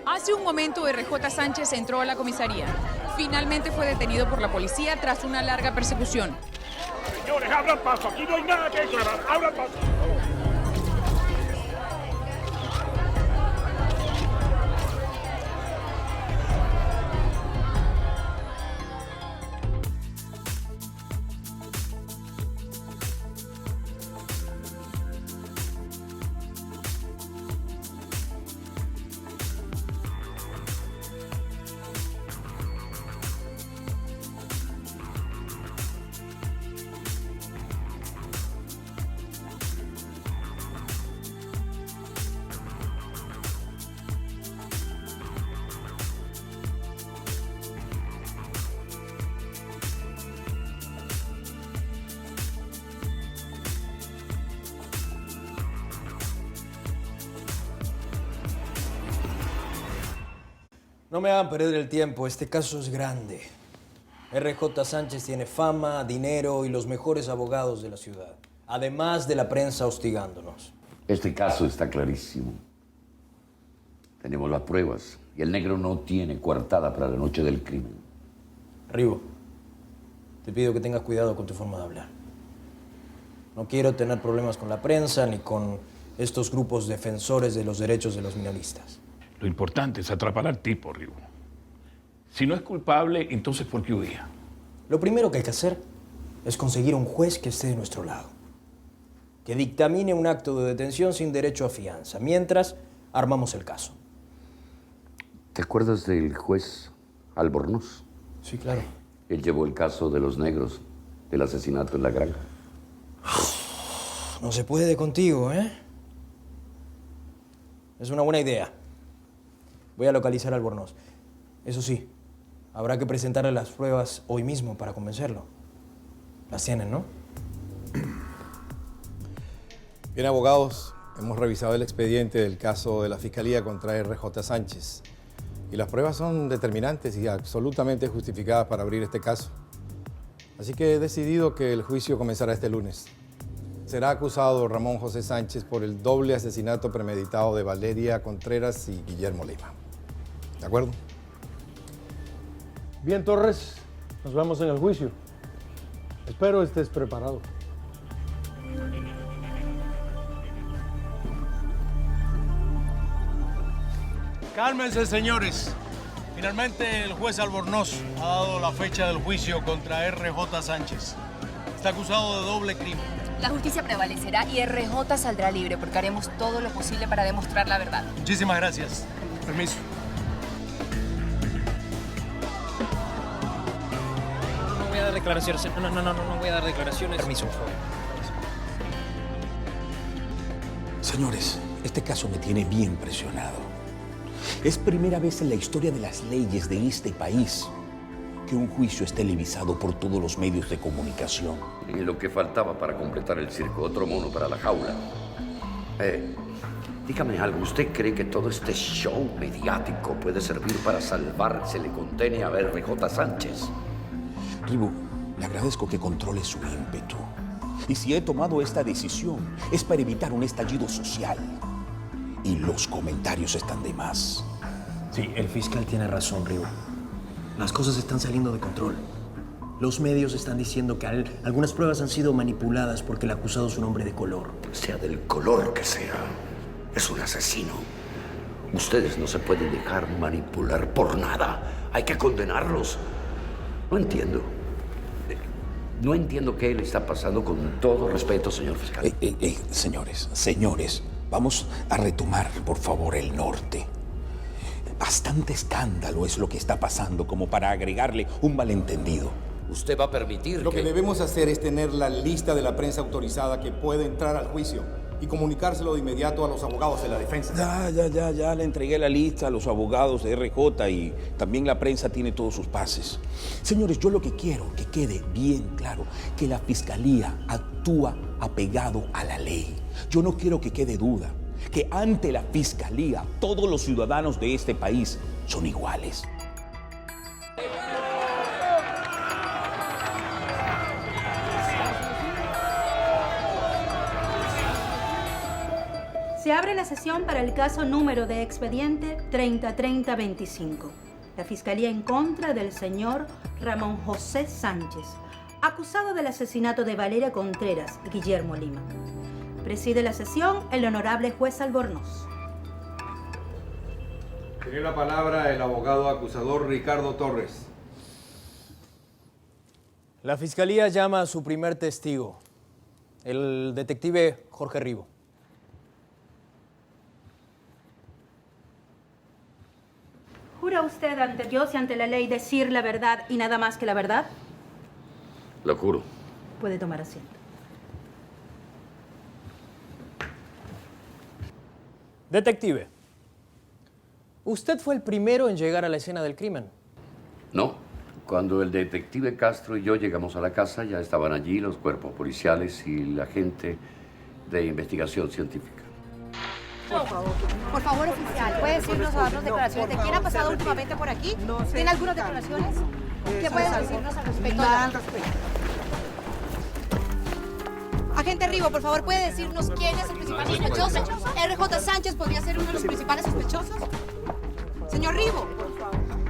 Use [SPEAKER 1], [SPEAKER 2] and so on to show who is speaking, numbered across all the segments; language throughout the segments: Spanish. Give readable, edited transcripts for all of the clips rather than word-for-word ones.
[SPEAKER 1] Hace un momento RJ Sánchez entró a la comisaría. Finalmente fue detenido por la policía tras una larga persecución.
[SPEAKER 2] Señores, abran paso. Aquí no hay nada que declarar. Abran paso.
[SPEAKER 3] No me hagan perder el tiempo, este caso es grande. RJ Sánchez tiene fama, dinero y los mejores abogados de la ciudad, además de la prensa hostigándonos.
[SPEAKER 4] Este caso está clarísimo. Tenemos las pruebas y el negro no tiene coartada para la noche del crimen.
[SPEAKER 3] Ribo, te pido que tengas cuidado con tu forma de hablar. No quiero tener problemas con la prensa ni con estos grupos defensores de los derechos de los minoristas.
[SPEAKER 2] Lo importante es atrapar al tipo, Rigo. Si no es culpable, entonces ¿por qué huía?
[SPEAKER 3] Lo primero que hay que hacer es conseguir un juez que esté de nuestro lado, que dictamine un acto de detención sin derecho a fianza, mientras armamos el caso.
[SPEAKER 4] ¿Te acuerdas del juez Albornoz?
[SPEAKER 3] Sí, claro.
[SPEAKER 4] Él llevó el caso de los negros, del asesinato en la granja.
[SPEAKER 3] No se puede contigo, ¿eh? Es una buena idea. Voy a localizar a Albornoz. Eso sí, habrá que presentarle las pruebas hoy mismo para convencerlo. Las tienen, ¿no?
[SPEAKER 5] Bien, abogados, hemos revisado el expediente del caso de la Fiscalía contra RJ Sánchez. Y las pruebas son determinantes y absolutamente justificadas para abrir este caso. Así que he decidido que el juicio comenzará este lunes. Será acusado Ramón José Sánchez por el doble asesinato premeditado de Valeria Contreras y Guillermo Lima. ¿De acuerdo?
[SPEAKER 6] Bien, Torres, nos vemos en el juicio. Espero estés preparado.
[SPEAKER 7] Cálmense, señores. Finalmente, el juez Albornoz ha dado la fecha del juicio contra RJ Sánchez. Está acusado de doble crimen.
[SPEAKER 8] La justicia prevalecerá y RJ saldrá libre porque haremos todo lo posible para demostrar la verdad.
[SPEAKER 7] Muchísimas gracias. Permiso.
[SPEAKER 9] No voy a dar declaraciones. No voy a dar declaraciones.
[SPEAKER 3] Permiso, por favor.
[SPEAKER 10] Señores, este caso me tiene bien presionado. Es primera vez en la historia de las leyes de este país que un juicio es televisado por todos los medios de comunicación.
[SPEAKER 4] Y lo que faltaba para completar el circo, otro mono para la jaula. Dígame algo, ¿usted cree que todo este show mediático puede servir para salvar, se le condene a RJ Sánchez?
[SPEAKER 10] Ribu, le agradezco que controle su ímpetu. Y si he tomado esta decisión, es para evitar un estallido social. Y los comentarios están de más.
[SPEAKER 3] Sí, el fiscal tiene razón, Rigo. Las cosas están saliendo de control. Los medios están diciendo que algunas pruebas han sido manipuladas porque el acusado es un hombre de color.
[SPEAKER 4] Sea del color que sea, es un asesino. Ustedes no se pueden dejar manipular por nada. Hay que condenarlos. No entiendo. No entiendo qué le está pasando, con todo respeto, señor fiscal.
[SPEAKER 10] Señores, vamos a retomar, por favor, el norte. Bastante escándalo es lo que está pasando como para agregarle un malentendido.
[SPEAKER 4] ¿Usted va a permitir
[SPEAKER 5] Lo que debemos hacer es tener la lista de la prensa autorizada que puede entrar al juicio y comunicárselo de inmediato a los abogados de la defensa.
[SPEAKER 10] Ya, le entregué la lista a los abogados de RJ y también la prensa tiene todos sus pases. Señores, yo lo que quiero que quede bien claro, que la Fiscalía actúa apegado a la ley. Yo no quiero que quede duda que ante la Fiscalía todos los ciudadanos de este país son iguales.
[SPEAKER 11] Se abre la sesión para el caso número de expediente 303025. La Fiscalía en contra del señor Ramón José Sánchez, acusado del asesinato de Valeria Contreras y Guillermo Lima. Preside la sesión el honorable juez Albornoz.
[SPEAKER 5] Tiene la palabra el abogado acusador Ricardo Torres.
[SPEAKER 3] La Fiscalía llama a su primer testigo, el detective Jorge Ribo.
[SPEAKER 11] ¿Jura usted ante Dios y ante la ley decir la verdad y nada más que la verdad?
[SPEAKER 4] Lo juro.
[SPEAKER 11] Puede tomar asiento.
[SPEAKER 3] Detective, usted fue el primero en llegar a la escena del crimen.
[SPEAKER 4] No. Cuando el detective Castro y yo llegamos a la casa, ya estaban allí los cuerpos policiales y la gente de investigación científica.
[SPEAKER 12] Por favor, oficial, ¿puede decirnos o darnos declaraciones de quién ha pasado últimamente por aquí? ¿Tiene algunas declaraciones? ¿Qué pueden decirnos al respecto? Nada al respecto. Agente Ribo, por favor, ¿puede decirnos quién es el principal sospechoso? ¿RJ Sánchez podría ser uno de los principales sospechosos? Señor Ribo.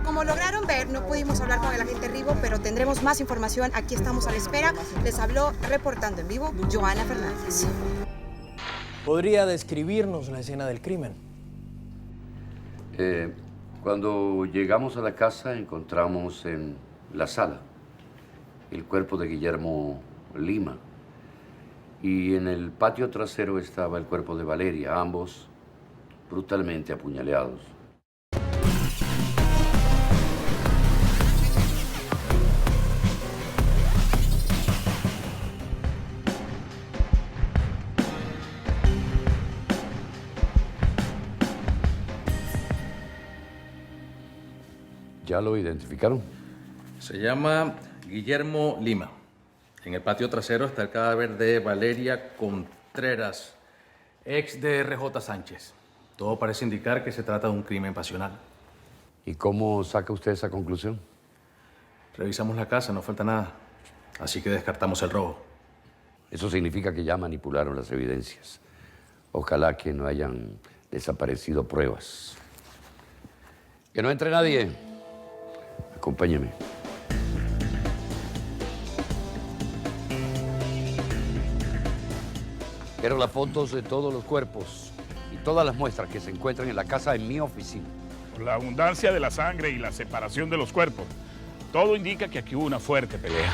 [SPEAKER 12] Como lograron ver, no pudimos hablar con el agente Ribo, pero tendremos más información. Aquí estamos a la espera. Les habló reportando en vivo Joana Fernández.
[SPEAKER 3] ¿Podría describirnos la escena del crimen?
[SPEAKER 4] Cuando llegamos a la casa encontramos en la sala el cuerpo de Guillermo Lima y en el patio trasero estaba el cuerpo de Valeria, ambos brutalmente apuñaleados. ¿Ya lo identificaron?
[SPEAKER 13] Se llama Guillermo Lima. En el patio trasero está el cadáver de Valeria Contreras, ex de RJ Sánchez. Todo parece indicar que se trata de un crimen pasional.
[SPEAKER 4] ¿Y cómo saca usted esa conclusión?
[SPEAKER 13] Revisamos la casa, no falta nada. Así que descartamos el robo.
[SPEAKER 4] Eso significa que ya manipularon las evidencias. Ojalá que no hayan desaparecido pruebas. Que no entre nadie. Acompáñeme. Quiero las fotos de todos los cuerpos y todas las muestras que se encuentran en la casa en mi oficina.
[SPEAKER 2] Por la abundancia de la sangre y la separación de los cuerpos, todo indica que aquí hubo una fuerte pelea.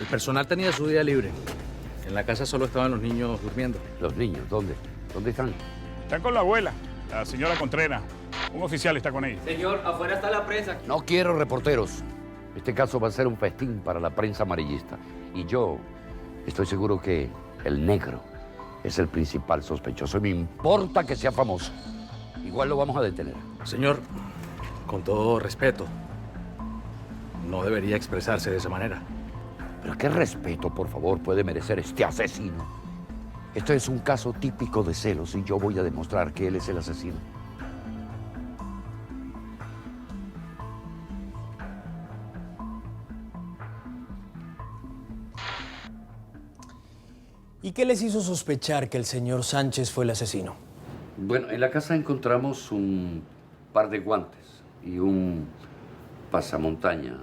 [SPEAKER 13] El personal tenía su día libre. En la casa solo estaban los niños durmiendo.
[SPEAKER 4] ¿Los niños? ¿Dónde? ¿Dónde están?
[SPEAKER 2] Están con la abuela, la señora Contreras. Un oficial está con ella.
[SPEAKER 9] Señor, afuera está la prensa.
[SPEAKER 4] No quiero reporteros. Este caso va a ser un festín para la prensa amarillista. Y yo estoy seguro que el negro es el principal sospechoso. Y me importa que sea famoso. Igual lo vamos a detener.
[SPEAKER 13] Señor, con todo respeto, no debería expresarse de esa manera.
[SPEAKER 4] Pero qué respeto, por favor, puede merecer este asesino. Esto es un caso típico de celos y yo voy a demostrar que él es el asesino.
[SPEAKER 3] ¿Y qué les hizo sospechar que el señor Sánchez fue el asesino?
[SPEAKER 4] Bueno, en la casa encontramos un par de guantes y un pasamontaña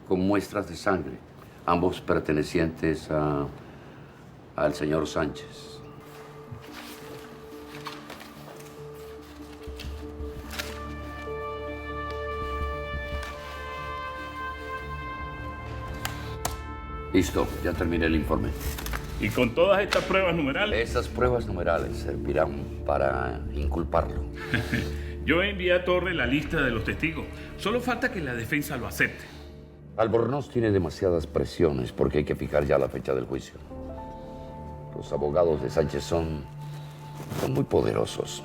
[SPEAKER 4] con muestras de sangre, ambos pertenecientes al señor Sánchez. Listo, ya terminé el informe.
[SPEAKER 2] Y con todas estas pruebas numerales...
[SPEAKER 4] Esas pruebas numerales servirán para inculparlo.
[SPEAKER 2] Yo envié a Torre la lista de los testigos. Solo falta que la defensa lo acepte.
[SPEAKER 4] Albornoz tiene demasiadas presiones porque hay que fijar ya la fecha del juicio. Los abogados de Sánchez son muy poderosos,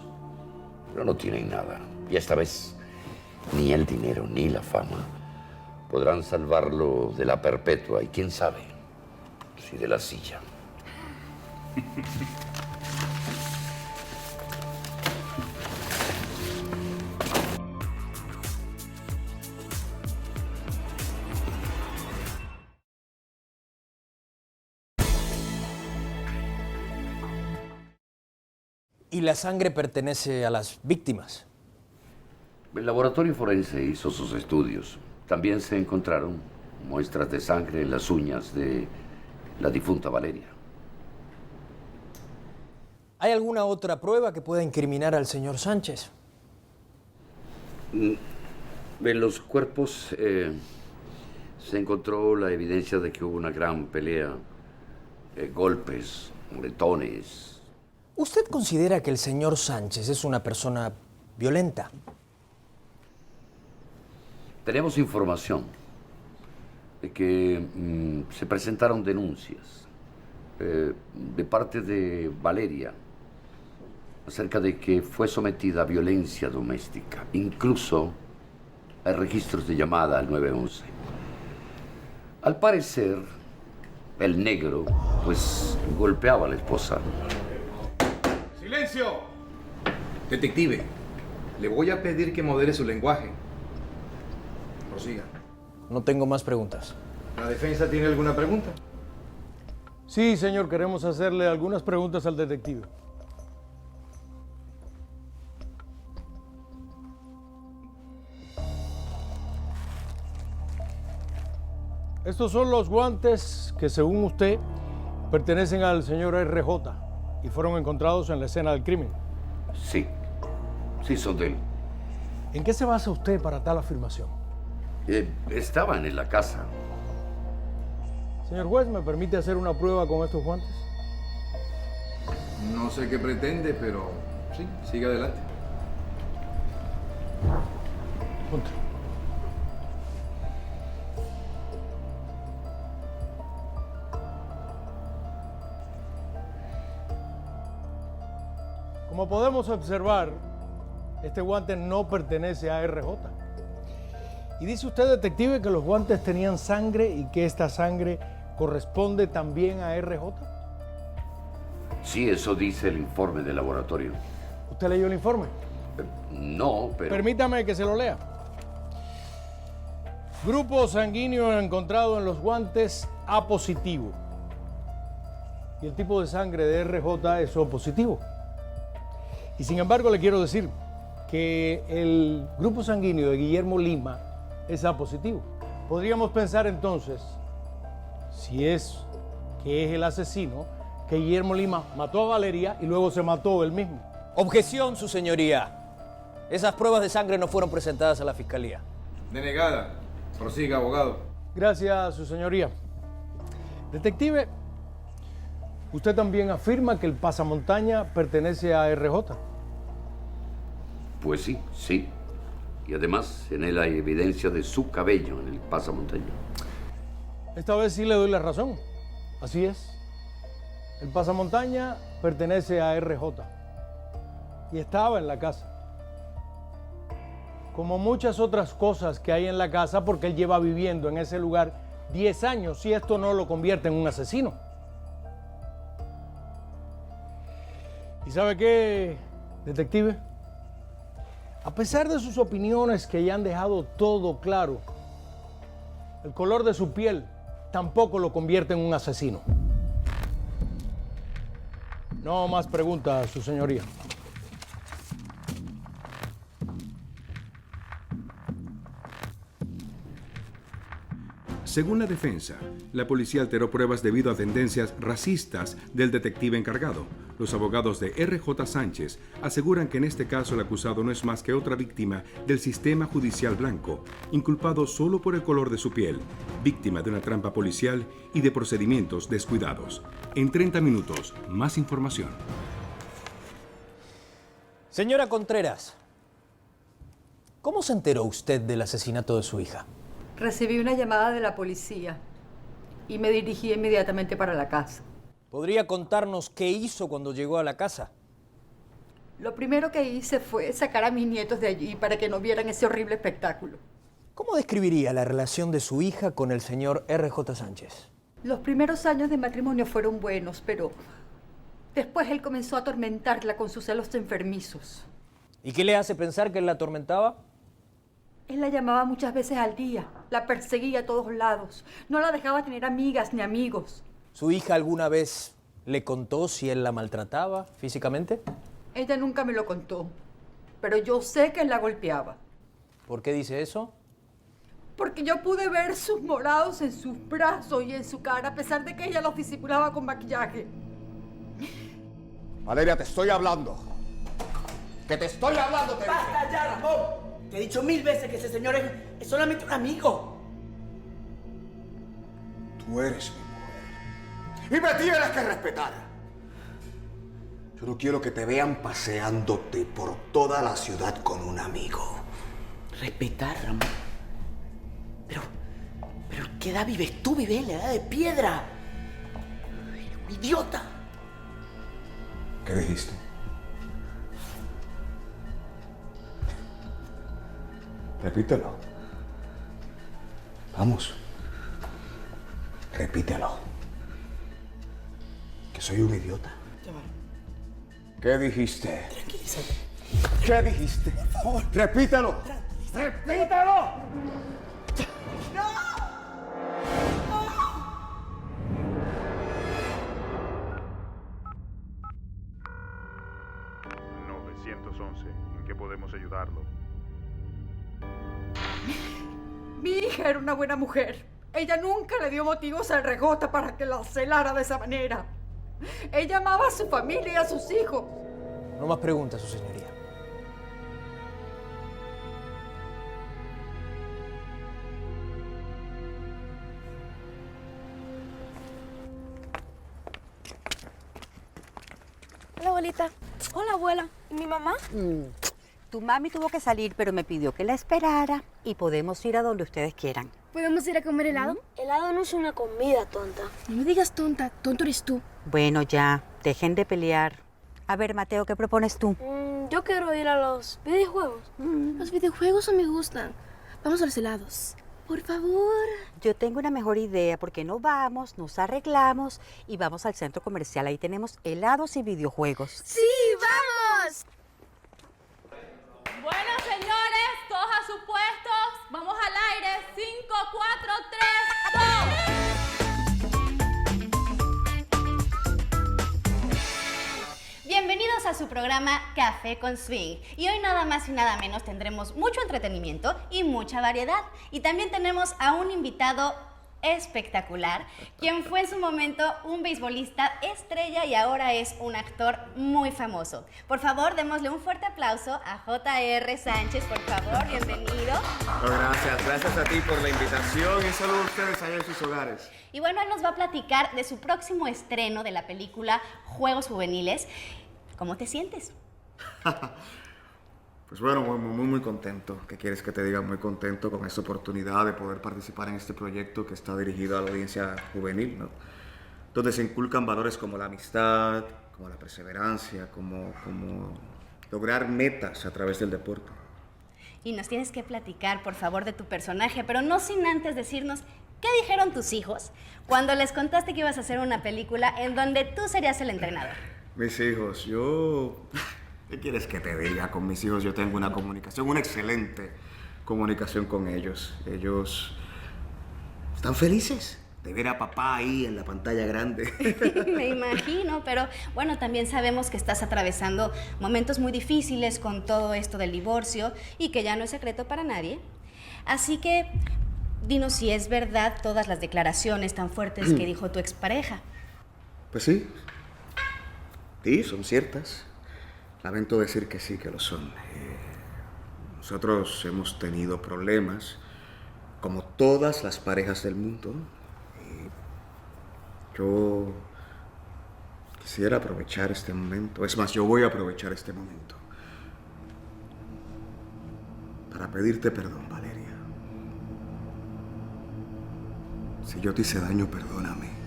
[SPEAKER 4] pero no tienen nada. Y esta vez, ni el dinero ni la fama podrán salvarlo de la perpetua y quién sabe si de la silla.
[SPEAKER 3] ¿Y la sangre pertenece a las víctimas?
[SPEAKER 4] El laboratorio forense hizo sus estudios. También se encontraron muestras de sangre en las uñas de la difunta Valeria.
[SPEAKER 3] ¿Hay alguna otra prueba que pueda incriminar al señor Sánchez?
[SPEAKER 4] En los cuerpos se encontró la evidencia de que hubo una gran pelea, golpes, moretones.
[SPEAKER 3] ¿Usted considera que el señor Sánchez es una persona violenta?
[SPEAKER 4] Tenemos información de que se presentaron denuncias de parte de Valeria acerca de que fue sometida a violencia doméstica. Incluso hay registros de llamada al 911. Al parecer, el negro, pues, golpeaba a la esposa.
[SPEAKER 14] ¡Silencio! Detective, le voy a pedir que modere su lenguaje. Prosiga.
[SPEAKER 3] No tengo más preguntas.
[SPEAKER 14] ¿La defensa tiene alguna pregunta?
[SPEAKER 6] Sí, señor, queremos hacerle algunas preguntas al detective. Estos son los guantes que, según usted, pertenecen al señor RJ y fueron encontrados en la escena del crimen.
[SPEAKER 4] Sí, sí son de él.
[SPEAKER 6] ¿En qué se basa usted para tal afirmación?
[SPEAKER 4] Estaban en la casa.
[SPEAKER 6] Señor juez, ¿me permite hacer una prueba con estos guantes?
[SPEAKER 14] No sé qué pretende, pero sí, siga adelante.
[SPEAKER 6] Punto. Como podemos observar, este guante no pertenece a RJ. Y dice usted, detective, que los guantes tenían sangre y que esta sangre corresponde también a RJ.
[SPEAKER 4] Sí, eso dice el informe del laboratorio.
[SPEAKER 6] ¿Usted leyó el informe?
[SPEAKER 4] No, pero...
[SPEAKER 6] Permítame que se lo lea. Grupo sanguíneo encontrado en los guantes A positivo. Y el tipo de sangre de RJ es O positivo. Y sin embargo le quiero decir que el grupo sanguíneo de Guillermo Lima es A positivo. Podríamos pensar entonces, si es que es el asesino, que Guillermo Lima mató a Valeria y luego se mató él mismo.
[SPEAKER 3] Objeción, su señoría. Esas pruebas de sangre no fueron presentadas a la fiscalía.
[SPEAKER 14] Denegada. Prosiga, abogado.
[SPEAKER 6] Gracias, su señoría. Detective, usted también afirma que el pasamontaña pertenece a RJ.
[SPEAKER 4] Pues sí, sí. Y además en él hay evidencia de su cabello en el pasamontaña.
[SPEAKER 6] Esta vez sí le doy la razón. Así es. El pasamontaña pertenece a RJ. Y estaba en la casa. Como muchas otras cosas que hay en la casa, porque él lleva viviendo en ese lugar 10 años, si esto no lo convierte en un asesino. ¿Y sabe qué, detective? A pesar de sus opiniones que ya han dejado todo claro, el color de su piel tampoco lo convierte en un asesino. No más preguntas, su señoría.
[SPEAKER 15] Según la defensa, la policía alteró pruebas debido a tendencias racistas del detective encargado. Los abogados de RJ Sánchez aseguran que en este caso el acusado no es más que otra víctima del sistema judicial blanco, inculpado solo por el color de su piel, víctima de una trampa policial y de procedimientos descuidados. En 30 minutos, más información.
[SPEAKER 3] Señora Contreras, ¿cómo se enteró usted del asesinato de su hija?
[SPEAKER 11] Recibí una llamada de la policía y me dirigí inmediatamente para la casa.
[SPEAKER 3] ¿Podría contarnos qué hizo cuando llegó a la casa?
[SPEAKER 11] Lo primero que hice fue sacar a mis nietos de allí para que no vieran ese horrible espectáculo.
[SPEAKER 3] ¿Cómo describiría la relación de su hija con el señor RJ Sánchez?
[SPEAKER 11] Los primeros años de matrimonio fueron buenos, pero después él comenzó a atormentarla con sus celos enfermizos.
[SPEAKER 3] ¿Y qué le hace pensar que él la atormentaba?
[SPEAKER 11] Él la llamaba muchas veces al día, la perseguía a todos lados, no la dejaba tener amigas ni amigos.
[SPEAKER 3] ¿Su hija alguna vez le contó si él la maltrataba físicamente?
[SPEAKER 16] Ella nunca me lo contó, pero yo sé que él la golpeaba.
[SPEAKER 3] ¿Por qué dice eso?
[SPEAKER 16] Porque yo pude ver sus morados en sus brazos y en su cara, a pesar de que ella los disimulaba con maquillaje.
[SPEAKER 17] Valeria, te estoy hablando. ¡Que te estoy hablando!
[SPEAKER 18] ¡Basta ya, Ramón! Te he dicho 1000 veces que ese señor es solamente un amigo.
[SPEAKER 17] Tú eres mi mujer. Y me tienes que respetar. Yo no quiero que te vean paseándote por toda la ciudad con un amigo.
[SPEAKER 18] Respetar, Ramón. Pero ¿qué edad vives tú? Vives en la edad de piedra. Eres un idiota.
[SPEAKER 17] ¿Qué dijiste? Repítelo. Vamos. Repítelo. Que soy un idiota. ¿Qué dijiste?
[SPEAKER 18] Tranquilízate.
[SPEAKER 17] ¿Qué dijiste?
[SPEAKER 18] Por favor.
[SPEAKER 17] Repítelo. ¡Repítelo!
[SPEAKER 18] ¡No!
[SPEAKER 19] 911, ¿en qué podemos ayudarlo?
[SPEAKER 16] Mi hija era una buena mujer. Ella nunca le dio motivos al RJ para que la celara de esa manera. Ella amaba a su familia y a sus hijos.
[SPEAKER 3] No más preguntas, su señoría.
[SPEAKER 20] Hola, abuelita. Hola, abuela. ¿Y mi mamá?
[SPEAKER 11] Tu mami tuvo que salir, pero me pidió que la esperara y podemos ir a donde ustedes quieran.
[SPEAKER 20] ¿Podemos ir a comer helado? Helado no es una comida, tonta. No me digas tonta. Tonto eres tú.
[SPEAKER 11] Bueno, ya, dejen de pelear. A ver, Mateo, ¿qué propones tú?
[SPEAKER 20] Yo quiero ir a los videojuegos. Los videojuegos no me gustan. Vamos a los helados. Por favor.
[SPEAKER 11] Yo tengo una mejor idea, porque no vamos, nos arreglamos y vamos al centro comercial. Ahí tenemos helados y videojuegos.
[SPEAKER 20] ¡Sí, vamos!
[SPEAKER 21] Bueno, señores, todos a sus puestos. Vamos al aire. 5, 4, 3, 2.
[SPEAKER 22] Bienvenidos a su programa Café con Swing. Y hoy nada más y nada menos tendremos mucho entretenimiento y mucha variedad. Y también tenemos a un invitado espectacular, quien fue en su momento un beisbolista estrella y ahora es un actor muy famoso. Por favor, démosle un fuerte aplauso a J.R. Sánchez, por favor, bienvenido.
[SPEAKER 23] Gracias a ti por la invitación y saludos a ustedes allá en sus hogares.
[SPEAKER 22] Y bueno, él nos va a platicar de su próximo estreno de la película Juegos Juveniles. ¿Cómo te sientes?
[SPEAKER 23] Pues bueno, muy contento. ¿Qué quieres que te diga? Muy contento con esta oportunidad de poder participar en este proyecto que está dirigido a la audiencia juvenil, ¿no? Donde se inculcan valores como la amistad, como la perseverancia, como lograr metas a través del deporte.
[SPEAKER 22] Y nos tienes que platicar, por favor, de tu personaje, pero no sin antes decirnos qué dijeron tus hijos cuando les contaste que ibas a hacer una película en donde tú serías el entrenador.
[SPEAKER 23] Mis hijos, ¿qué quieres que te diga? Con mis hijos yo tengo una excelente comunicación con ellos. Ellos están felices de ver a papá ahí en la pantalla grande.
[SPEAKER 22] Me imagino, pero bueno, también sabemos que estás atravesando momentos muy difíciles con todo esto del divorcio y que ya no es secreto para nadie. Así que dinos si es verdad todas las declaraciones tan fuertes que dijo tu expareja.
[SPEAKER 23] Pues sí. Sí, son ciertas. Lamento decir que sí, que lo son. Nosotros hemos tenido problemas, como todas las parejas del mundo. Yo quisiera aprovechar este momento. Es más, yo voy a aprovechar este momento para pedirte perdón, Valeria. Si yo te hice daño, perdóname.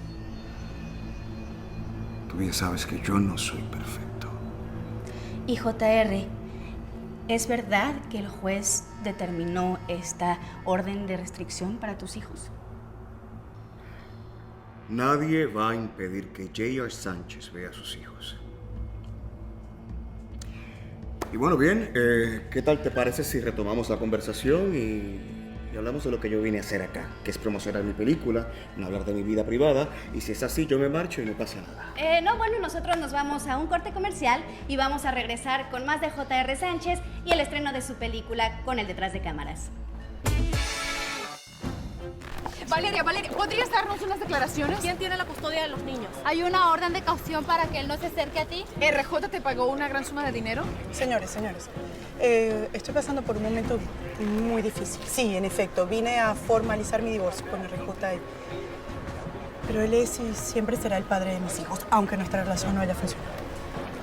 [SPEAKER 23] Tú bien sabes que yo no soy perfecto.
[SPEAKER 22] Y JR, ¿es verdad que el juez determinó esta orden de restricción para tus hijos?
[SPEAKER 23] Nadie va a impedir que J.R. Sánchez vea a sus hijos. Y bueno, bien, ¿qué tal te parece si retomamos la conversación y y hablamos de lo que yo vine a hacer acá, que es promocionar mi película, no hablar de mi vida privada, y si es así, yo me marcho y no pasa nada.
[SPEAKER 22] No, bueno, nosotros nos vamos a un corte comercial y vamos a regresar con más de J.R. Sánchez y el estreno de su película con el detrás de cámaras.
[SPEAKER 1] Valeria, ¿podrías darnos unas declaraciones?
[SPEAKER 21] ¿Quién tiene la custodia de los niños?
[SPEAKER 1] ¿Hay una orden de caución para que él no se acerque a ti? ¿RJ te pagó una gran suma de dinero?
[SPEAKER 7] Señores, estoy pasando por un momento muy difícil. Sí, en efecto, vine a formalizar mi divorcio con RJ. Pero él es y siempre será el padre de mis hijos, aunque nuestra relación no haya funcionado.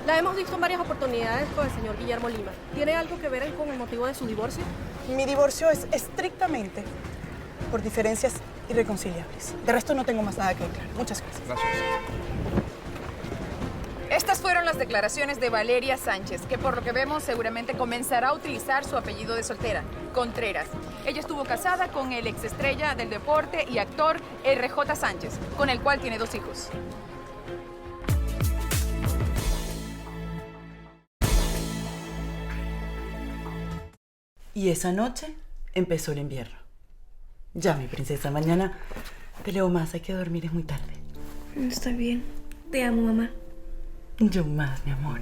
[SPEAKER 21] La hemos visto en varias oportunidades con el señor Guillermo Lima. ¿Tiene algo que ver con el motivo de su divorcio?
[SPEAKER 7] Mi divorcio es estrictamente por diferencias irreconciliables. De resto no tengo más nada que declarar. Muchas gracias.
[SPEAKER 1] Gracias. Estas fueron las declaraciones de Valeria Sánchez, que por lo que vemos seguramente comenzará a utilizar su apellido de soltera, Contreras. Ella estuvo casada con el exestrella del deporte y actor RJ Sánchez, con el cual tiene 2 hijos.
[SPEAKER 7] Y esa noche empezó el invierno. Ya, mi princesa, mañana te leo más. Hay que dormir, es muy tarde.
[SPEAKER 20] Está bien. Te amo, mamá.
[SPEAKER 7] Yo más, mi amor.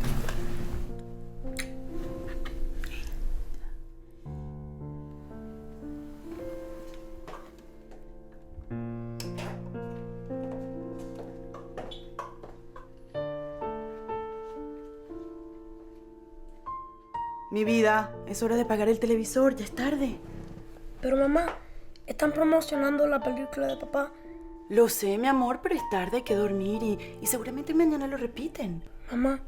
[SPEAKER 7] Mi vida, es hora de apagar el televisor, ya es tarde.
[SPEAKER 20] Pero mamá, están promocionando la película de papá.
[SPEAKER 7] Lo sé, mi amor, pero es tarde, hay que dormir y seguramente mañana lo repiten.
[SPEAKER 20] Mamá,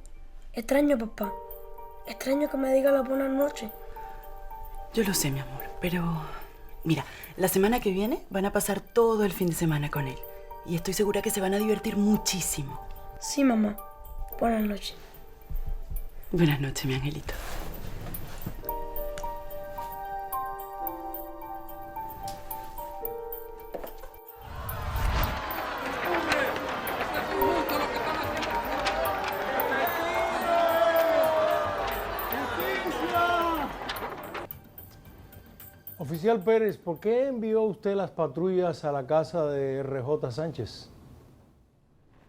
[SPEAKER 20] extraño a papá. Extraño que me diga la buena noche.
[SPEAKER 7] Yo lo sé, mi amor, pero... Mira, la semana que viene van a pasar todo el fin de semana con él. Y estoy segura que se van a divertir muchísimo.
[SPEAKER 20] Sí, mamá. Buenas noches.
[SPEAKER 7] Buenas noches, mi angelito.
[SPEAKER 6] Oficial Pérez, ¿por qué envió usted las patrullas a la casa de RJ Sánchez?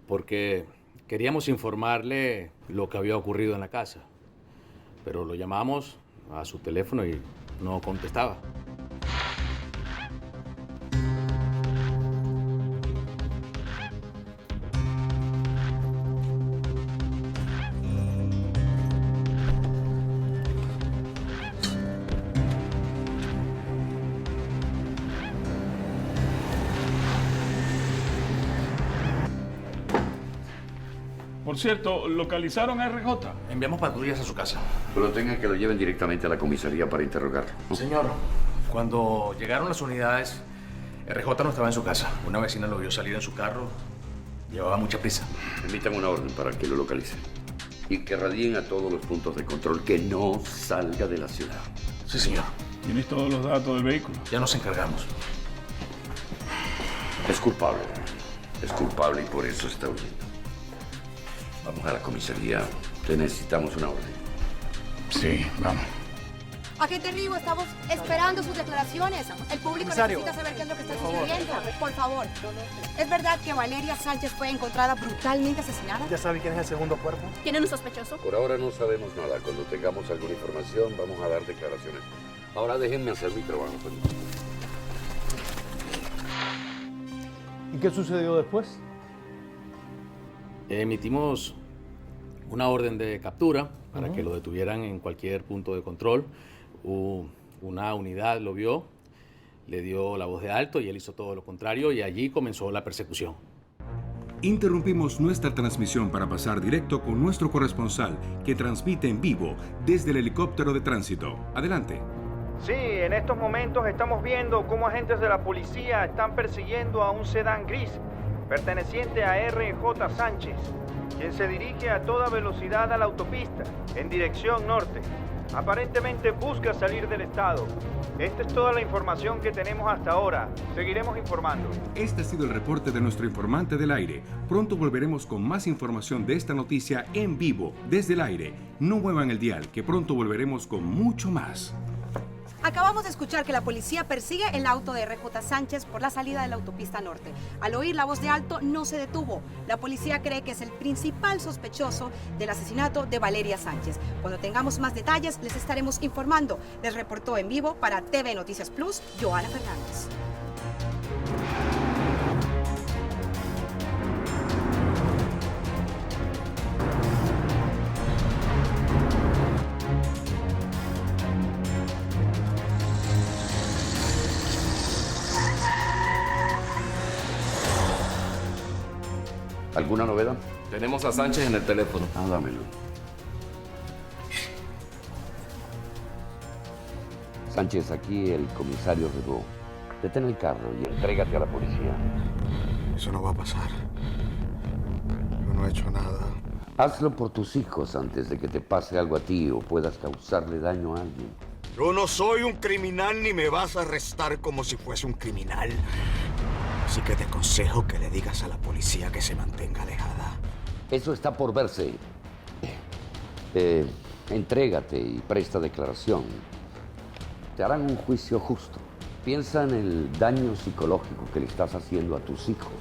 [SPEAKER 13] Porque queríamos informarle lo que había ocurrido en la casa, pero lo llamamos a su teléfono y no contestaba.
[SPEAKER 2] Por cierto, ¿localizaron a RJ?
[SPEAKER 13] Enviamos patrullas a su casa.
[SPEAKER 4] Pero tengan que lo lleven directamente a la comisaría para interrogarlo.
[SPEAKER 13] Señor, cuando llegaron las unidades, RJ no estaba en su casa. Una vecina lo vio salir en su carro. Llevaba mucha prisa.
[SPEAKER 4] Emitan una orden para que lo localicen. Y que radien a todos los puntos de control que no salga de la ciudad.
[SPEAKER 13] Sí, señor.
[SPEAKER 2] ¿Tienes todos los datos del vehículo?
[SPEAKER 13] Ya nos encargamos.
[SPEAKER 4] Es culpable. Es culpable y por eso está huyendo. Vamos a la comisaría. Te necesitamos una orden.
[SPEAKER 2] Sí, vamos.
[SPEAKER 12] Agente Rigo, estamos esperando sus declaraciones. El público
[SPEAKER 3] Comisario,
[SPEAKER 12] necesita saber qué es lo que está sucediendo. Por favor. ¿Es verdad que Valeria Sánchez fue encontrada brutalmente asesinada?
[SPEAKER 3] ¿Ya sabe quién es el segundo cuerpo?
[SPEAKER 21] ¿Tienen un sospechoso?
[SPEAKER 4] Por ahora no sabemos nada. Cuando tengamos alguna información, vamos a dar declaraciones. Ahora déjenme hacer mi trabajo.
[SPEAKER 6] ¿Y qué sucedió después?
[SPEAKER 13] Emitimos una orden de captura para que lo detuvieran en cualquier punto de control. Una unidad lo vio, le dio la voz de alto y él hizo todo lo contrario y allí comenzó la persecución.
[SPEAKER 15] Interrumpimos nuestra transmisión para pasar directo con nuestro corresponsal que transmite en vivo desde el helicóptero de tránsito. Adelante.
[SPEAKER 8] Sí, en estos momentos estamos viendo cómo agentes de la policía están persiguiendo a un sedán gris perteneciente a RJ Sánchez, quien se dirige a toda velocidad a la autopista en dirección norte. Aparentemente busca salir del estado. Esta es toda la información que tenemos hasta ahora. Seguiremos informando.
[SPEAKER 15] Este ha sido el reporte de nuestro informante del aire. Pronto volveremos con más información de esta noticia en vivo, desde el aire. No muevan el dial, que pronto volveremos con mucho más.
[SPEAKER 12] Acabamos de escuchar que la policía persigue el auto de RJ Sánchez por la salida de la autopista norte. Al oír la voz de Alto, no se detuvo. La policía cree que es el principal sospechoso del asesinato de Valeria Sánchez. Cuando tengamos más detalles, les estaremos informando. Les reportó en vivo para TV Noticias Plus, Joana Fernández.
[SPEAKER 4] ¿Alguna novedad?
[SPEAKER 5] Tenemos a Sánchez en el teléfono.
[SPEAKER 4] Ah, dámelo. Sánchez, aquí el comisario Ribó. Detén el carro y entrégate a la policía.
[SPEAKER 17] Eso no va a pasar. Yo no he hecho nada.
[SPEAKER 4] Hazlo por tus hijos antes de que te pase algo a ti o puedas causarle daño a alguien.
[SPEAKER 17] Yo no soy un criminal ni me vas a arrestar como si fuese un criminal. Así que te aconsejo que le digas a la policía que se mantenga alejada.
[SPEAKER 4] Eso está por verse. Entrégate y presta declaración. Te harán un juicio justo. Piensa en el daño psicológico que le estás haciendo a tus hijos.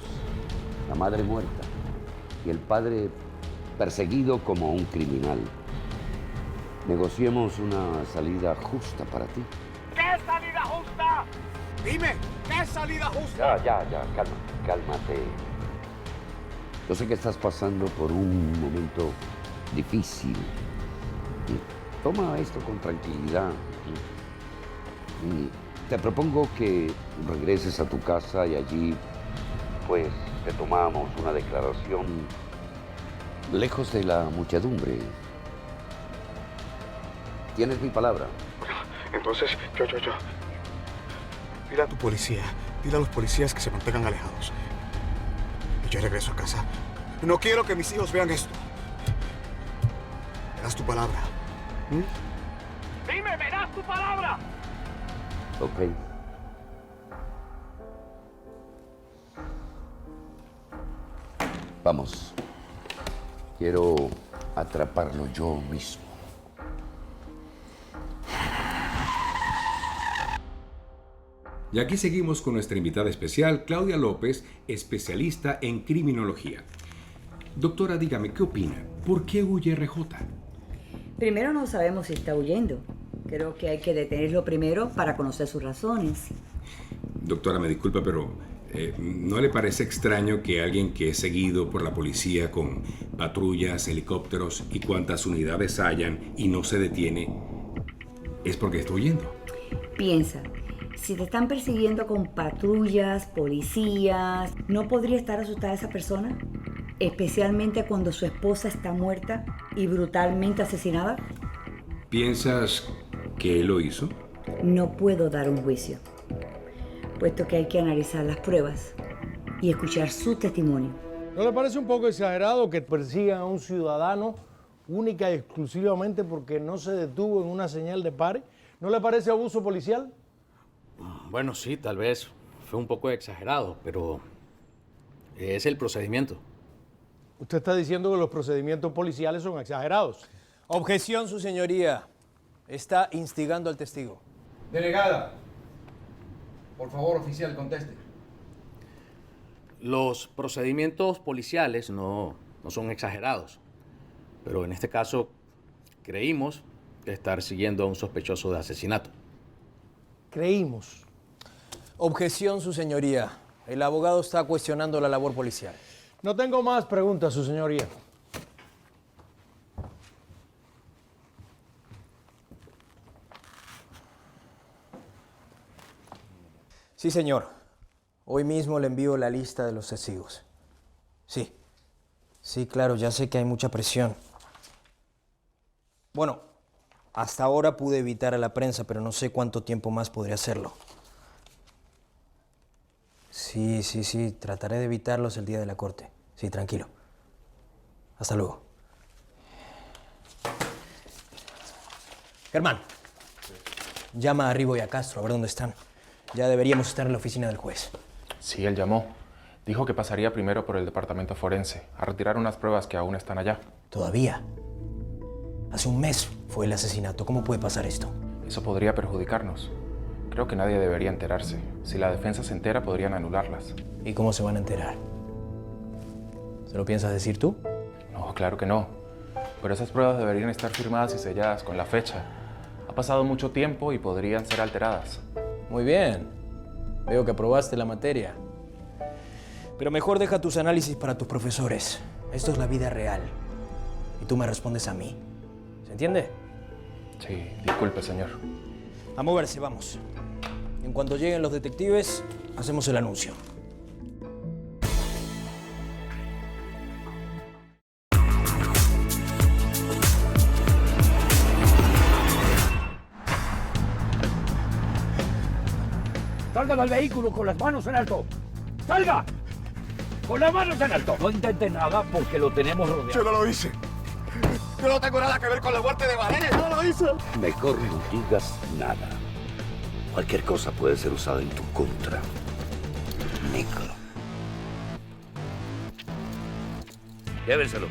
[SPEAKER 4] La madre muerta y el padre perseguido como un criminal. Negociemos una salida justa para ti.
[SPEAKER 17] ¿Qué salida justa? Dime, ¿qué salida justa?
[SPEAKER 4] Ya, cálmate. Yo sé que estás pasando por un momento difícil. Toma esto con tranquilidad. Te propongo que regreses a tu casa y allí, pues, te tomamos una declaración lejos de la muchedumbre. Tienes mi palabra.
[SPEAKER 17] Entonces, yo. Dile a tu policía, dile a los policías que se mantengan alejados. Y yo regreso a casa. No quiero que mis hijos vean esto. ¿Me das tu palabra?
[SPEAKER 9] Dime, ¿me das tu palabra?
[SPEAKER 4] Ok. Vamos. Quiero atraparlo yo mismo.
[SPEAKER 15] Y aquí seguimos con nuestra invitada especial, Claudia López, especialista en criminología. Doctora, dígame, ¿qué opina? ¿Por qué huye RJ?
[SPEAKER 10] Primero no sabemos si está huyendo. Creo que hay que detenerlo primero para conocer sus razones.
[SPEAKER 15] Doctora, me disculpa, pero ¿no le parece extraño que alguien que es seguido por la policía con patrullas, helicópteros y cuantas unidades hayan y no se detiene, es porque está huyendo?
[SPEAKER 10] Piensa, si te están persiguiendo con patrullas, policías, ¿no podría estar asustada esa persona? Especialmente cuando su esposa está muerta y brutalmente asesinada.
[SPEAKER 15] ¿Piensas que él lo hizo?
[SPEAKER 10] No puedo dar un juicio, puesto que hay que analizar las pruebas y escuchar su testimonio.
[SPEAKER 6] ¿No le parece un poco exagerado que persigan a un ciudadano única y exclusivamente porque no se detuvo en una señal de pare? ¿No le parece abuso policial?
[SPEAKER 13] Bueno, sí, tal vez fue un poco exagerado, pero es el procedimiento.
[SPEAKER 6] Usted está diciendo que los procedimientos policiales son exagerados.
[SPEAKER 3] Objeción, su señoría. Está instigando al testigo.
[SPEAKER 14] Delegada. Por favor, oficial, conteste.
[SPEAKER 13] Los procedimientos policiales no son exagerados, pero en este caso creímos estar siguiendo a un sospechoso de asesinato.
[SPEAKER 6] Creímos.
[SPEAKER 3] Objeción, su señoría. El abogado está cuestionando la labor policial.
[SPEAKER 6] No tengo más preguntas, su señoría.
[SPEAKER 3] Sí, señor. Hoy mismo le envío la lista de los testigos. Sí. Sí, claro, ya sé que hay mucha presión. Bueno, hasta ahora pude evitar a la prensa, pero no sé cuánto tiempo más podría hacerlo. Sí, trataré de evitarlos el día de la corte. Sí, tranquilo. Hasta luego. Germán, llama a Ribo y a Castro a ver dónde están. Ya deberíamos estar en la oficina del juez.
[SPEAKER 24] Sí, él llamó. Dijo que pasaría primero por el departamento forense, a retirar unas pruebas que aún están allá.
[SPEAKER 3] ¿Todavía? Hace un mes fue el asesinato. ¿Cómo puede pasar esto?
[SPEAKER 24] Eso podría perjudicarnos. Creo que nadie debería enterarse. Si la defensa se entera, podrían anularlas.
[SPEAKER 3] ¿Y cómo se van a enterar? ¿Se lo piensas decir tú?
[SPEAKER 24] No, claro que no. Pero esas pruebas deberían estar firmadas y selladas con la fecha. Ha pasado mucho tiempo y podrían ser alteradas.
[SPEAKER 3] Muy bien. Veo que aprobaste la materia. Pero mejor deja tus análisis para tus profesores. Esto es la vida real. Y tú me respondes a mí. ¿Se entiende?
[SPEAKER 24] Sí, disculpe, señor.
[SPEAKER 3] A moverse, vamos. En cuanto lleguen los detectives, hacemos el anuncio.
[SPEAKER 9] ¡Salga del vehículo con las manos en alto! ¡Salga! ¡Con las manos en alto! No intente nada porque lo tenemos rodeado.
[SPEAKER 17] Yo no lo hice. Yo no tengo nada que ver con la muerte de Valeria. Yo no lo hice.
[SPEAKER 4] Mejor no digas nada. Cualquier cosa puede ser usada en tu contra, Nico. Llévenselo.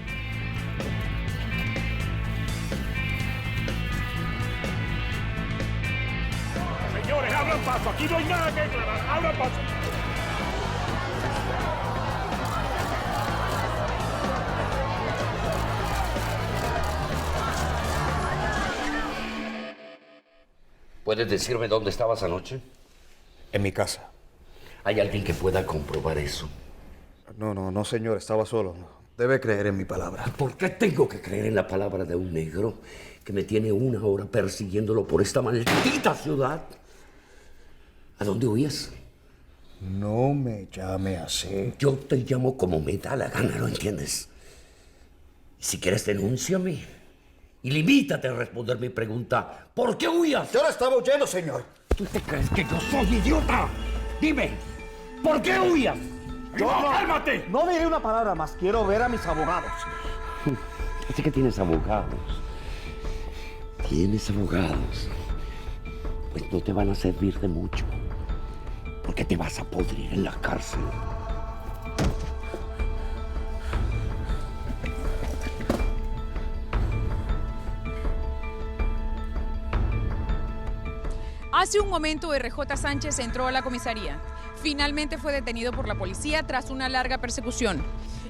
[SPEAKER 9] Señores, abran paso. Aquí no hay nada que declarar. Abran paso.
[SPEAKER 4] ¿Puedes decirme dónde estabas anoche?
[SPEAKER 17] En mi casa.
[SPEAKER 4] ¿Hay alguien que pueda comprobar eso?
[SPEAKER 17] No, señor. Estaba solo. Debe creer en mi palabra.
[SPEAKER 4] ¿Por qué tengo que creer en la palabra de un negro que me tiene una hora persiguiéndolo por esta maldita ciudad? ¿A dónde huías?
[SPEAKER 17] No me llame así.
[SPEAKER 4] Yo te llamo como me da la gana, ¿lo entiendes? Y si quieres, denúnciame. Y limítate a responder mi pregunta. ¿Por qué huías?
[SPEAKER 17] Yo no estaba huyendo, señor.
[SPEAKER 9] ¿Tú te crees que yo soy idiota? Dime, ¿por qué huías? ¡Cálmate!
[SPEAKER 17] No diré una palabra más. Quiero ver a mis abogados.
[SPEAKER 4] Así que tienes abogados. Tienes abogados. Pues no te van a servir de mucho. Porque te vas a podrir en la cárcel.
[SPEAKER 1] Hace un momento, RJ Sánchez entró a la comisaría. Finalmente fue detenido por la policía tras una larga persecución.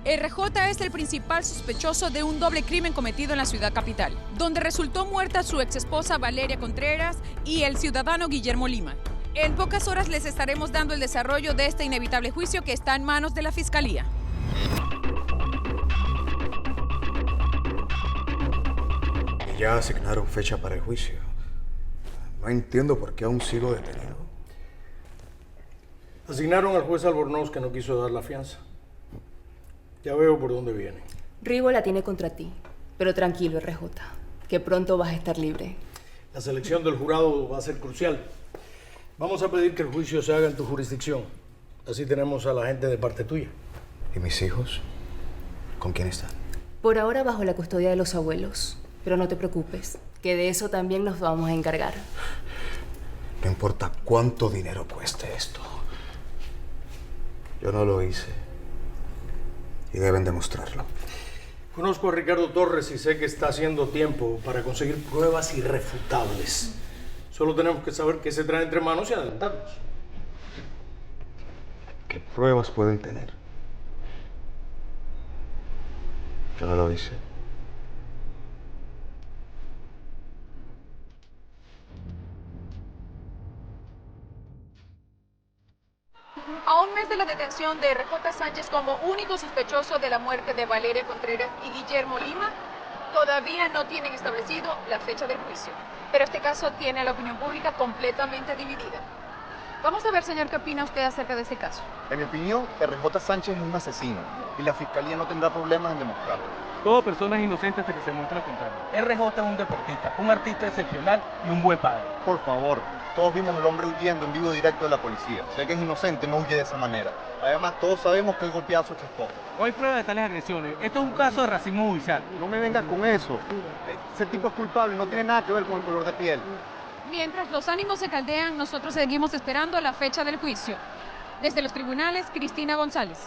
[SPEAKER 1] RJ es el principal sospechoso de un doble crimen cometido en la ciudad capital, donde resultó muerta su exesposa Valeria Contreras y el ciudadano Guillermo Lima. En pocas horas les estaremos dando el desarrollo de este inevitable juicio que está en manos de la Fiscalía.
[SPEAKER 17] Y ya asignaron fecha para el juicio. No entiendo por qué aún sigo detenido.
[SPEAKER 6] Asignaron al juez Albornoz que no quiso dar la fianza. Ya veo por dónde viene.
[SPEAKER 16] Rigo la tiene contra ti, pero tranquilo, RJ, que pronto vas a estar libre.
[SPEAKER 6] La selección del jurado va a ser crucial. Vamos a pedir que el juicio se haga en tu jurisdicción. Así tenemos a la gente de parte tuya.
[SPEAKER 17] ¿Y mis hijos? ¿Con quién están?
[SPEAKER 16] Por ahora bajo la custodia de los abuelos, pero no te preocupes, que de eso también nos vamos a encargar.
[SPEAKER 17] No importa cuánto dinero cueste esto. Yo no lo hice. Y deben demostrarlo.
[SPEAKER 6] Conozco a Ricardo Torres y sé que está haciendo tiempo para conseguir pruebas irrefutables. Solo tenemos que saber qué se trae entre manos y adelantarnos.
[SPEAKER 17] ¿Qué pruebas pueden tener? Yo no lo hice.
[SPEAKER 1] A un mes de la detención de RJ Sánchez como único sospechoso de la muerte de Valeria Contreras y Guillermo Lima, todavía no tienen establecido la fecha del juicio. Pero este caso tiene a la opinión pública completamente dividida. Vamos a ver, señor, qué opina usted acerca de este caso.
[SPEAKER 18] En mi opinión, RJ Sánchez es un asesino y la fiscalía no tendrá problemas en demostrarlo.
[SPEAKER 19] Todo persona es inocente hasta que se muestre lo contrario. RJ es un deportista, un artista excepcional y un buen padre.
[SPEAKER 18] Por favor, todos vimos al hombre huyendo en vivo directo de la policía. Sé que es inocente, no huye de esa manera. Además, todos sabemos que él golpeaba a su esposa.
[SPEAKER 19] No hay pruebas de tales agresiones. Esto es un caso de racismo judicial.
[SPEAKER 18] No me vengas con eso. Ese tipo es culpable, no tiene nada que ver con el color de piel.
[SPEAKER 1] Mientras los ánimos se caldean, nosotros seguimos esperando la fecha del juicio. Desde los tribunales, Cristina González.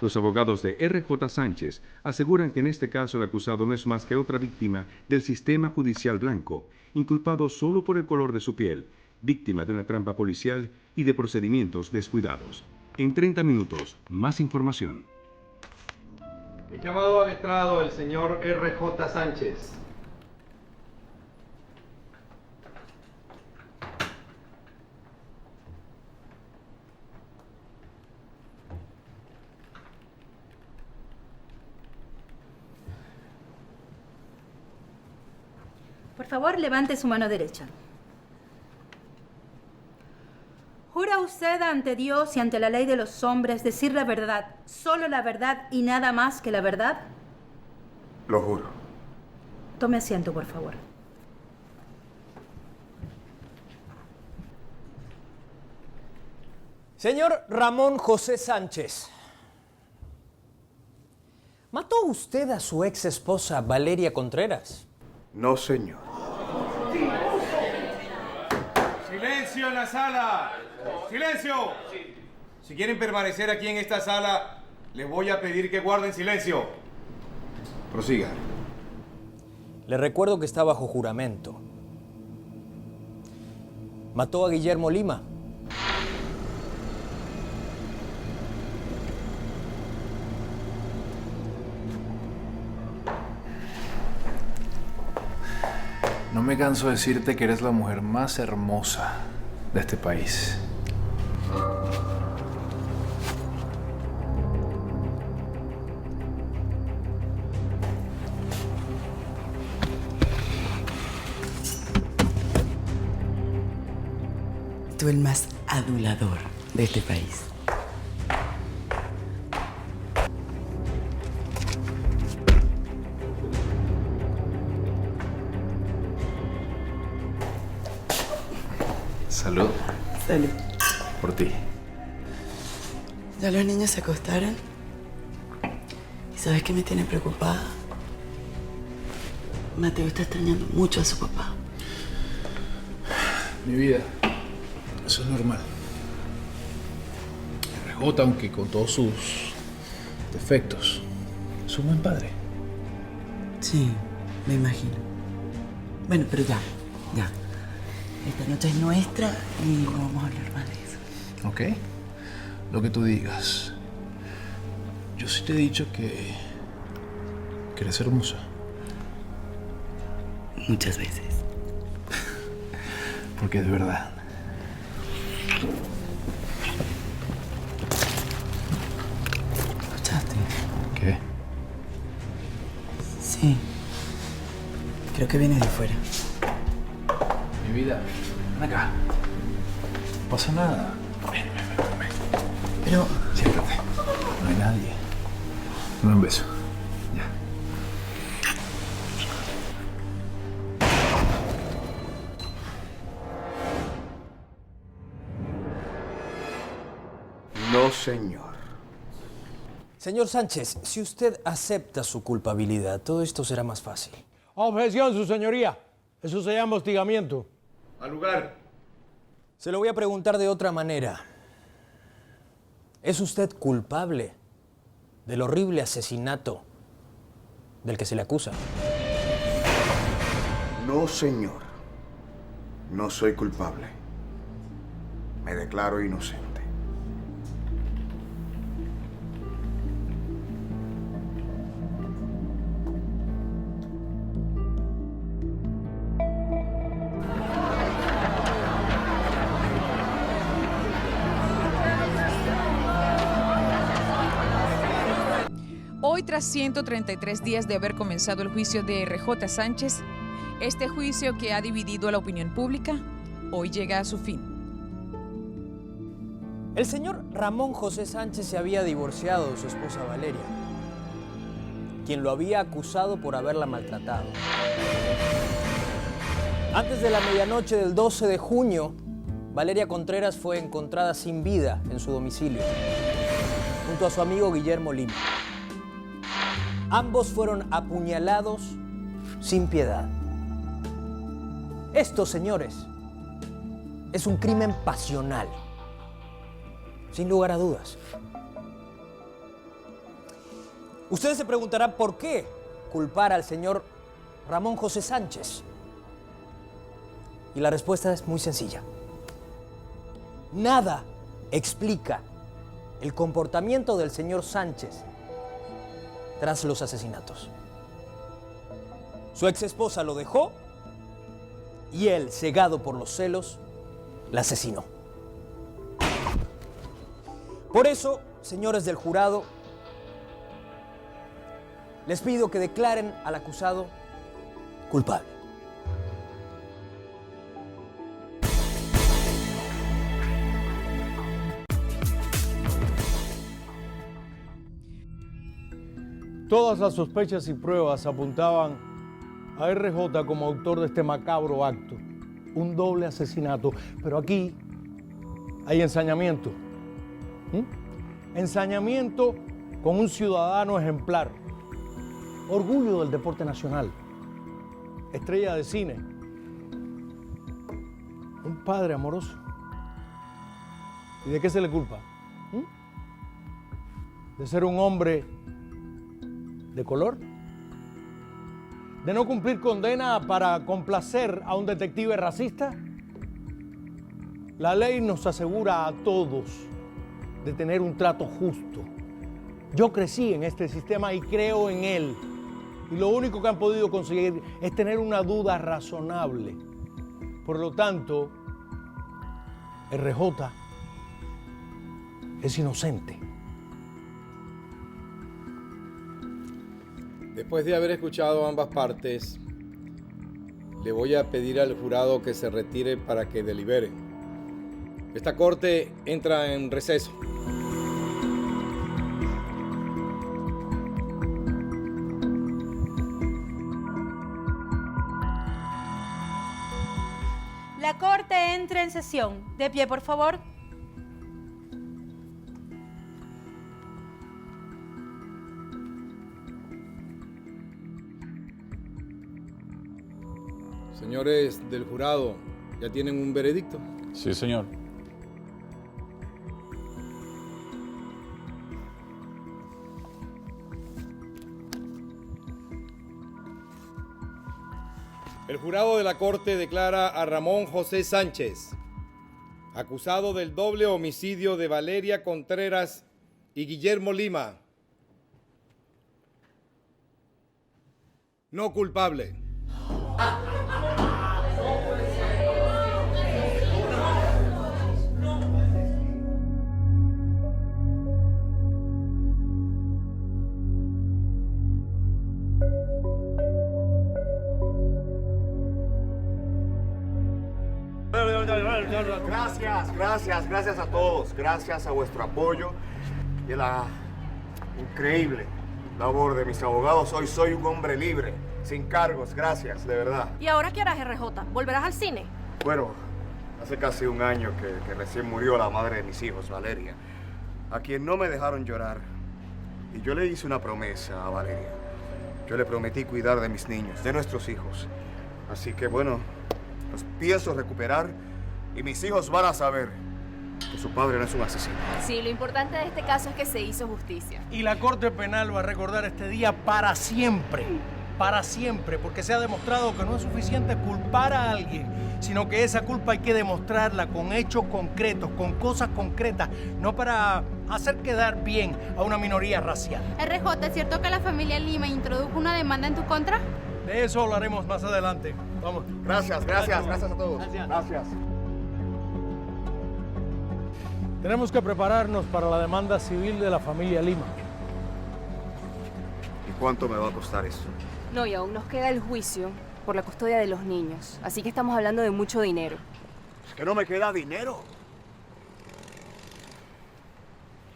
[SPEAKER 15] Los abogados de R.J. Sánchez aseguran que en este caso el acusado no es más que otra víctima del sistema judicial blanco, inculpado solo por el color de su piel, víctima de una trampa policial y de procedimientos descuidados. En 30 minutos, más información.
[SPEAKER 11] El llamado al estrado el señor R.J. Sánchez.
[SPEAKER 20] Por favor, levante su mano derecha. ¿Jura usted ante Dios y ante la ley de los hombres decir la verdad, solo la verdad y nada más que la verdad?
[SPEAKER 17] Lo juro.
[SPEAKER 20] Tome asiento, por favor.
[SPEAKER 3] Señor Ramón José Sánchez, ¿mató usted a su ex esposa Valeria Contreras?
[SPEAKER 17] No, señor.
[SPEAKER 14] ¡Silencio en la sala! ¡Silencio! Si quieren permanecer aquí en esta sala, les voy a pedir que guarden silencio. Prosiga.
[SPEAKER 3] Le recuerdo que está bajo juramento. ¿Mató a Guillermo Lima?
[SPEAKER 24] No me canso de decirte que eres la mujer más hermosa de este país.
[SPEAKER 22] Tú el más adulador de este país.
[SPEAKER 24] Salud.
[SPEAKER 22] Salud.
[SPEAKER 24] Por ti.
[SPEAKER 22] Ya los niños se acostaron. ¿Y sabes qué me tiene preocupada? Mateo está extrañando mucho a su papá.
[SPEAKER 24] Mi vida, eso es normal. RJ, aunque con todos sus defectos, es un buen padre.
[SPEAKER 22] Sí, me imagino. Bueno, pero ya. Esta noche es nuestra y no vamos a hablar más de eso.
[SPEAKER 24] ¿Ok? Lo que tú digas. Yo sí te he dicho que eres hermosa.
[SPEAKER 22] Muchas veces.
[SPEAKER 24] Porque es verdad.
[SPEAKER 22] ¿Escuchaste?
[SPEAKER 24] ¿Qué?
[SPEAKER 22] Sí. Creo que viene de fuera.
[SPEAKER 24] Mi vida, ven acá. No pasa nada. Ven.
[SPEAKER 22] Pero...
[SPEAKER 24] Siéntate. No hay nadie. Dame un beso. Ya.
[SPEAKER 17] No, señor.
[SPEAKER 3] Señor Sánchez, si usted acepta su culpabilidad, todo esto será más fácil.
[SPEAKER 6] Objeción, su señoría. Eso se llama hostigamiento.
[SPEAKER 14] Al lugar.
[SPEAKER 3] Se lo voy a preguntar de otra manera. ¿Es usted culpable del horrible asesinato del que se le acusa?
[SPEAKER 17] No, señor. No soy culpable. Me declaro inocente.
[SPEAKER 1] Hoy, tras 133 días de haber comenzado el juicio de R.J. Sánchez, este juicio que ha dividido a la opinión pública, hoy llega a su fin.
[SPEAKER 3] El señor Ramón José Sánchez se había divorciado de su esposa Valeria, quien lo había acusado por haberla maltratado. Antes de la medianoche del 12 de junio, Valeria Contreras fue encontrada sin vida en su domicilio, junto a su amigo Guillermo Lima. Ambos fueron apuñalados sin piedad. Esto, señores, es un crimen pasional, sin lugar a dudas. Ustedes se preguntarán por qué culpar al señor Ramón José Sánchez. Y la respuesta es muy sencilla. Nada explica el comportamiento del señor Sánchez tras los asesinatos. Su ex esposa lo dejó y él, cegado por los celos, la asesinó. Por eso, señores del jurado, les pido que declaren al acusado culpable.
[SPEAKER 6] Todas las sospechas y pruebas apuntaban a RJ como autor de este macabro acto, un doble asesinato. Pero aquí hay ensañamiento. Ensañamiento con un ciudadano ejemplar, orgullo del deporte nacional, estrella de cine, un padre amoroso. ¿Y de qué se le culpa? ¿De ser un hombre de color? ¿De no cumplir condena para complacer a un detective racista? La ley nos asegura a todos de tener un trato justo. Yo crecí en este sistema y creo en él. Y lo único que han podido conseguir es tener una duda razonable. Por lo tanto, RJ es inocente.
[SPEAKER 11] Después de haber escuchado ambas partes, le voy a pedir al jurado que se retire para que delibere. Esta corte entra en receso.
[SPEAKER 20] La corte entra en sesión. De pie, por favor.
[SPEAKER 11] Señores del jurado, ¿ya tienen un veredicto?
[SPEAKER 24] Sí, señor.
[SPEAKER 11] El jurado de la corte declara a Ramón José Sánchez, acusado del doble homicidio de Valeria Contreras y Guillermo Lima, no culpable.
[SPEAKER 18] Gracias a todos. Gracias a vuestro apoyo y a la increíble labor de mis abogados. Hoy soy un hombre libre, sin cargos. Gracias, de verdad.
[SPEAKER 2] ¿Y ahora qué harás, RJ? ¿Volverás al cine?
[SPEAKER 18] Bueno, hace casi un año que recién murió la madre de mis hijos, Valeria, a quien no me dejaron llorar. Y yo le hice una promesa a Valeria. Yo le prometí cuidar de mis niños, de nuestros hijos. Así que bueno, los pienso recuperar y mis hijos van a saber que su padre no es un asesino.
[SPEAKER 2] Sí, lo importante de este caso es que se hizo justicia.
[SPEAKER 6] Y la Corte Penal va a recordar este día para siempre, porque se ha demostrado que no es suficiente culpar a alguien, sino que esa culpa hay que demostrarla con hechos concretos, con cosas concretas, no para hacer quedar bien a una minoría racial.
[SPEAKER 20] RJ, ¿es cierto que la familia Lima introdujo una demanda en tu contra?
[SPEAKER 6] De eso hablaremos más adelante. Vamos.
[SPEAKER 18] Gracias a todos. Gracias.
[SPEAKER 6] Tenemos que prepararnos para la demanda civil de la familia Lima.
[SPEAKER 18] ¿Y cuánto me va a costar eso?
[SPEAKER 16] No, y aún nos queda el juicio por la custodia de los niños. Así que estamos hablando de mucho dinero.
[SPEAKER 18] Es que no me queda dinero.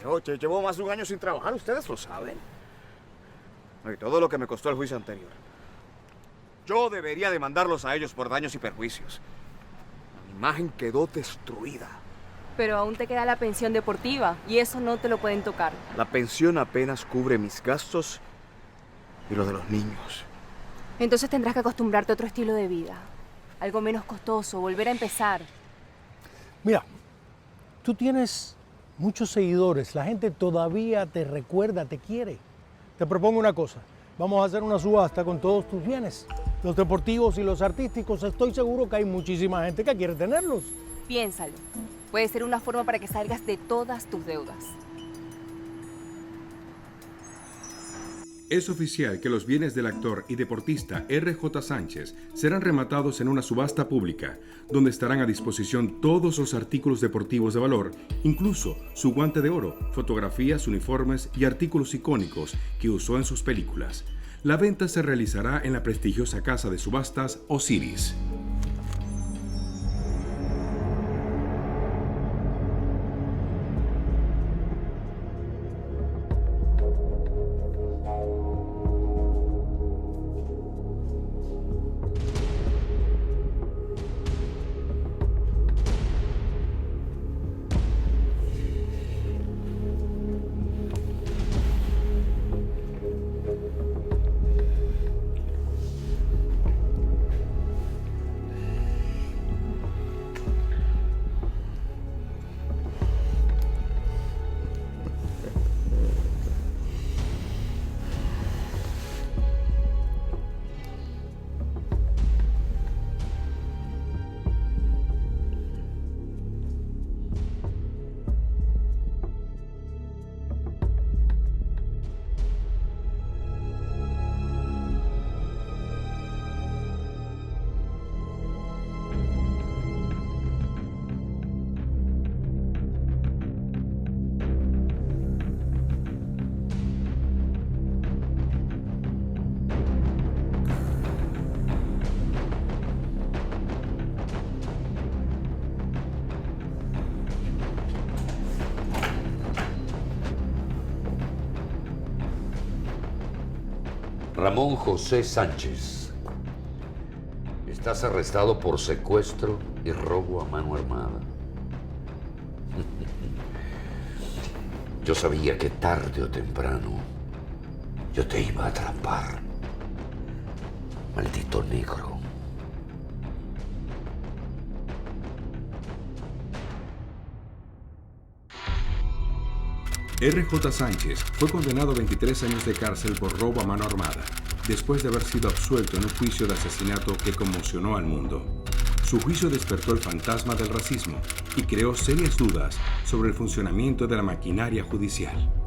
[SPEAKER 18] Yo llevo más de un año sin trabajar, ustedes lo saben. Y todo lo que me costó el juicio anterior. Yo debería demandarlos a ellos por daños y perjuicios. Mi imagen quedó destruida.
[SPEAKER 16] Pero aún te queda la pensión deportiva y eso no te lo pueden tocar.
[SPEAKER 18] La pensión apenas cubre mis gastos y los de los niños.
[SPEAKER 16] Entonces tendrás que acostumbrarte a otro estilo de vida. Algo menos costoso, volver a empezar.
[SPEAKER 6] Mira, tú tienes muchos seguidores. La gente todavía te recuerda, te quiere. Te propongo una cosa. Vamos a hacer una subasta con todos tus bienes. Los deportivos y los artísticos. Estoy seguro que hay muchísima gente que quiere tenerlos.
[SPEAKER 2] Piénsalo. Puede ser una forma para que salgas de todas tus deudas.
[SPEAKER 15] Es oficial que los bienes del actor y deportista R.J. Sánchez serán rematados en una subasta pública, donde estarán a disposición todos los artículos deportivos de valor, incluso su guante de oro, fotografías, uniformes y artículos icónicos que usó en sus películas. La venta se realizará en la prestigiosa casa de subastas Osiris.
[SPEAKER 4] Ramón José Sánchez, estás arrestado por secuestro y robo a mano armada. Yo sabía que tarde o temprano yo te iba a atrapar. Maldito negro.
[SPEAKER 15] R.J. Sánchez fue condenado a 23 años de cárcel por robo a mano armada, después de haber sido absuelto en un juicio de asesinato que conmocionó al mundo. Su juicio despertó el fantasma del racismo y creó serias dudas sobre el funcionamiento de la maquinaria judicial.